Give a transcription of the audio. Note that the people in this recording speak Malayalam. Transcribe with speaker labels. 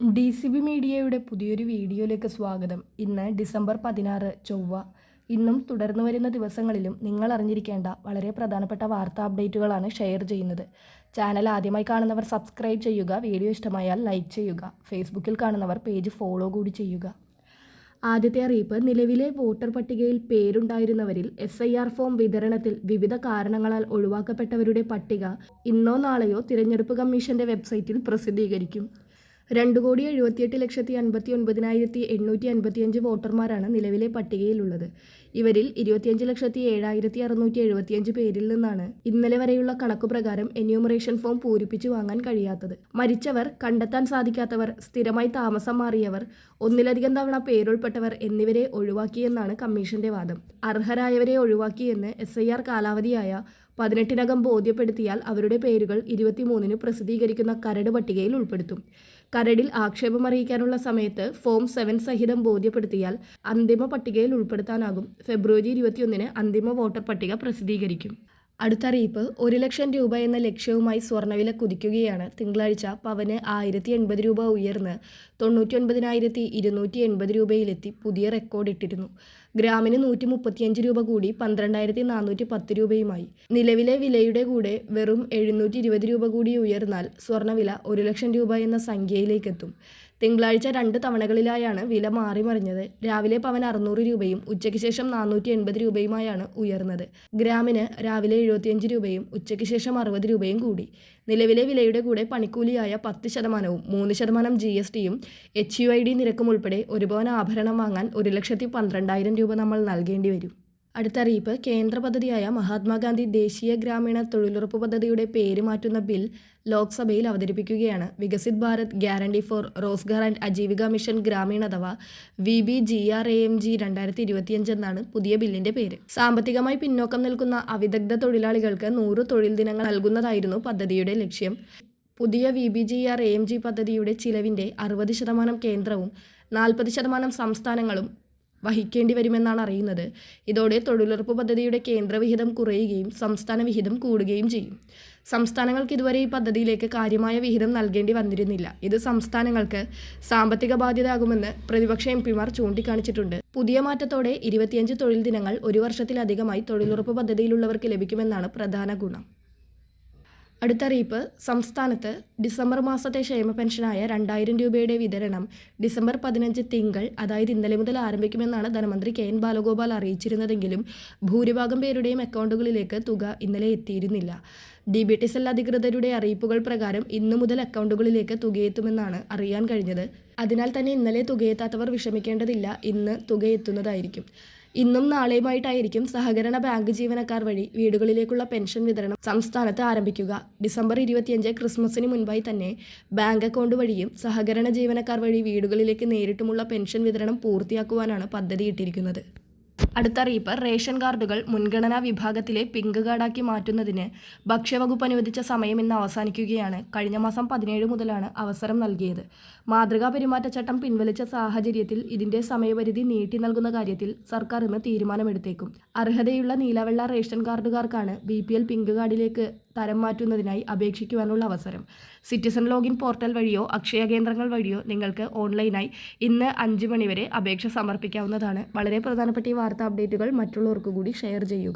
Speaker 1: DCB മീഡിയയുടെ പുതിയൊരു വീഡിയോയിലേക്ക് സ്വാഗതം. ഇന്ന് ഡിസംബർ 16 ചൊവ്വ. ഇന്നും തുടർന്നു വരുന്ന ദിവസങ്ങളിലും നിങ്ങൾ അറിഞ്ഞിരിക്കേണ്ട വളരെ പ്രധാനപ്പെട്ട വാർത്താ അപ്ഡേറ്റുകളാണ് ഷെയർ ചെയ്യുന്നത്. ചാനൽ ആദ്യമായി കാണുന്നവർ സബ്സ്ക്രൈബ് ചെയ്യുക, വീഡിയോ ഇഷ്ടമായാൽ ലൈക്ക് ചെയ്യുക, ഫേസ്ബുക്കിൽ കാണുന്നവർ പേജ് ഫോളോ കൂടി ചെയ്യുക. ആദ്യത്തെ അറിയിപ്പ്, നിലവിലെ വോട്ടർ പട്ടികയിൽ പേരുണ്ടായിരുന്നവരിൽ SIR ഫോം വിതരണത്തിൽ വിവിധ കാരണങ്ങളാൽ ഒഴിവാക്കപ്പെട്ടവരുടെ പട്ടിക ഇന്നോ നാളെയോ തിരഞ്ഞെടുപ്പ് കമ്മീഷന്റെ വെബ്സൈറ്റിൽ പ്രസിദ്ധീകരിക്കും. 2,78,59,855 വോട്ടർമാരാണ് നിലവിലെ പട്ടികയിലുള്ളത്. ഇവരിൽ 25,07,675 പേരിൽ നിന്നാണ് ഇന്നലെ വരെയുള്ള കണക്കുപ്രകാരം എന്യൂമറേഷൻ ഫോം പൂരിപ്പിച്ചു വാങ്ങാൻ കഴിയാത്തത്. മരിച്ചവർ, കണ്ടെത്താൻ സാധിക്കാത്തവർ, സ്ഥിരമായി താമസം മാറിയവർ, ഒന്നിലധികം തവണ പേരുൾപ്പെട്ടവർ എന്നിവരെ ഒഴിവാക്കിയെന്നാണ് കമ്മീഷന്റെ വാദം. അർഹരായവരെ ഒഴിവാക്കിയെന്ന് SIR കാലാവധിയായ 18-നകം ബോധ്യപ്പെടുത്തിയാൽ അവരുടെ പേരുകൾ 23-ന് പ്രസിദ്ധീകരിക്കുന്ന കരട് പട്ടികയിൽ ഉൾപ്പെടുത്തും. കരടിൽ ആക്ഷേപമറിയിക്കാനുള്ള സമയത്ത് ഫോം 7 സഹിതം ബോധ്യപ്പെടുത്തിയാൽ അന്തിമ പട്ടികയിൽ ഉൾപ്പെടുത്താനാകും. ഫെബ്രുവരി 21-ന് അന്തിമ വോട്ടർ പട്ടിക പ്രസിദ്ധീകരിക്കും. അടുത്ത അറിയിപ്പ്, 1 ലക്ഷം രൂപ എന്ന ലക്ഷ്യവുമായി സ്വർണ്ണവില കുതിക്കുകയാണ്. തിങ്കളാഴ്ച പവന് 1,080 രൂപ ഉയർന്ന് 99,280 രൂപയിലെത്തി പുതിയ റെക്കോർഡ് ഇട്ടിരുന്നു. ഗ്രാമിന് 135 രൂപ കൂടി 12,410 രൂപയുമായി. നിലവിലെ വിലയുടെ കൂടെ വെറും 720 രൂപ കൂടി ഉയർന്നാൽ സ്വർണ്ണവില 1 ലക്ഷം രൂപ എന്ന സംഖ്യയിലേക്കെത്തും. തിങ്കളാഴ്ച 2 തവണകളിലായാണ് വില മാറിമറിഞ്ഞത്. രാവിലെ പവൻ 600 രൂപയും ഉച്ചയ്ക്ക് ശേഷം 480 രൂപയുമായാണ് ഉയർന്നത്. ഗ്രാമിന് രാവിലെ 75 രൂപയും ഉച്ചയ്ക്ക് ശേഷം 60 രൂപയും കൂടി. നിലവിലെ വിലയുടെ കൂടെ പണിക്കൂലിയായ 10%, 3% GSTയും HUID നിരക്കും ഉൾപ്പെടെ ഒരു പവൻ ആഭരണം വാങ്ങാൻ 1,12,000 രൂപ നമ്മൾ നൽകേണ്ടി വരും. അടുത്ത അറിയിപ്പ്, കേന്ദ്ര പദ്ധതിയായ മഹാത്മാഗാന്ധി ദേശീയ ഗ്രാമീണ തൊഴിലുറപ്പ് പദ്ധതിയുടെ പേര് മാറ്റുന്ന ബിൽ ലോക്സഭയിൽ അവതരിപ്പിക്കുകയാണ്. Viksit Bharat guarantee for Rozgar and Ajeevika mission Gramin അഥവാ VBGRAMG 2025 എന്നാണ് പുതിയ ബില്ലിന്റെ പേര്. സാമ്പത്തികമായി പിന്നോക്കം നിൽക്കുന്ന അവിദഗ്ധ തൊഴിലാളികൾക്ക് 100 തൊഴിൽ ദിനങ്ങൾ നൽകുന്നതായിരുന്നു പദ്ധതിയുടെ ലക്ഷ്യം. പുതിയ VBGRAMG പദ്ധതിയുടെ ചിലവിന്റെ 60% കേന്ദ്രവും 40% സംസ്ഥാനങ്ങളും വഹിക്കേണ്ടി വരുമെന്നാണ് അറിയുന്നത്. ഇതോടെ തൊഴിലുറപ്പ് പദ്ധതിയുടെ കേന്ദ്ര വിഹിതം കുറയുകയും സംസ്ഥാന വിഹിതം കൂടുകയും ചെയ്യും. സംസ്ഥാനങ്ങൾക്ക് ഇതുവരെ ഈ പദ്ധതിയിലേക്ക് കാര്യമായ വിഹിതം നൽകേണ്ടി വന്നിരുന്നില്ല. ഇത് സംസ്ഥാനങ്ങൾക്ക് സാമ്പത്തിക ബാധ്യതയാകുമെന്ന് പ്രതിപക്ഷ MPമാർ ചൂണ്ടിക്കാണിച്ചിട്ടുണ്ട്. പുതിയ മാറ്റത്തോടെ 25 തൊഴിൽ ദിനങ്ങൾ 1 വർഷത്തിലധികമായി തൊഴിലുറപ്പ് പദ്ധതിയിലുള്ളവർക്ക് ലഭിക്കുമെന്നാണ് പ്രധാന ഗുണം. അടുത്ത അറിയിപ്പ്, സംസ്ഥാനത്ത് ഡിസംബർ മാസത്തെ ക്ഷേമ പെൻഷനായ 2,000 രൂപയുടെ വിതരണം ഡിസംബർ 15 തിങ്കൾ, അതായത് ഇന്നലെ മുതൽ ആരംഭിക്കുമെന്നാണ് ധനമന്ത്രി KN ബാലഗോപാൽ അറിയിച്ചിരുന്നതെങ്കിലും ഭൂരിഭാഗം പേരുടെയും അക്കൗണ്ടുകളിലേക്ക് തുക ഇന്നലെ എത്തിയിരുന്നില്ല. DBT സെൽ അധികൃതരുടെ അറിയിപ്പുകൾ പ്രകാരം ഇന്നു മുതൽ അക്കൗണ്ടുകളിലേക്ക് തുകയെത്തുമെന്നാണ് അറിയാൻ കഴിഞ്ഞത്. അതിനാൽ തന്നെ ഇന്നലെ തുകയെത്താത്തവർ വിഷമിക്കേണ്ടതില്ല, ഇന്ന് തുകയെത്തുന്നതായിരിക്കും. ഇന്നും നാളെയുമായിട്ടായിരിക്കും സഹകരണ ബാങ്ക് ജീവനക്കാർ വഴി വീടുകളിലേക്കുള്ള പെൻഷൻ വിതരണം സംസ്ഥാനത്ത് ആരംഭിക്കുക. ഡിസംബർ 25 ക്രിസ്മസിന് മുൻപായി തന്നെ ബാങ്ക് അക്കൗണ്ട് വഴിയും സഹകരണ ജീവനക്കാർ വഴി വീടുകളിലേക്ക് നേരിട്ടുമുള്ള പെൻഷൻ വിതരണം പൂർത്തിയാക്കുവാനാണ് പദ്ധതിയിട്ടിരിക്കുന്നത്. അടുത്ത അറിയിപ്പ്, റേഷൻ കാർഡുകൾ മുൻഗണനാ വിഭാഗത്തിലെ പിങ്ക് കാർഡാക്കി മാറ്റുന്നതിന് ഭക്ഷ്യവകുപ്പ് അനുവദിച്ച സമയം ഇന്ന് അവസാനിക്കുകയാണ്. കഴിഞ്ഞ മാസം 17 മുതലാണ് അവസരം നൽകിയത്. മാതൃകാ പെരുമാറ്റച്ചട്ടം പിൻവലിച്ച സാഹചര്യത്തിൽ ഇതിന്റെ സമയപരിധി നീട്ടി നൽകുന്ന കാര്യത്തിൽ സർക്കാർ ഇന്ന് തീരുമാനമെടുത്തേക്കും. അർഹതയുള്ള നീലവെള്ള റേഷൻ കാർഡുകാർക്കാണ് BPL പിങ്ക് കാർഡിലേക്ക് തരം മാറ്റുന്നതിനായി അപേക്ഷിക്കുവാനുള്ള അവസരം. സിറ്റിസൺ ലോഗിൻ പോർട്ടൽ വഴിയോ അക്ഷയ കേന്ദ്രങ്ങൾ വഴിയോ നിങ്ങൾക്ക് ഓൺലൈനായി ഇന്ന് 5 മണി വരെ അപേക്ഷ സമർപ്പിക്കാവുന്നതാണ്. വളരെ പ്രധാനപ്പെട്ട ഈ വാർത്താ അപ്ഡേറ്റുകൾ മറ്റുള്ളവർക്ക് കൂടി ഷെയർ ചെയ്യുക.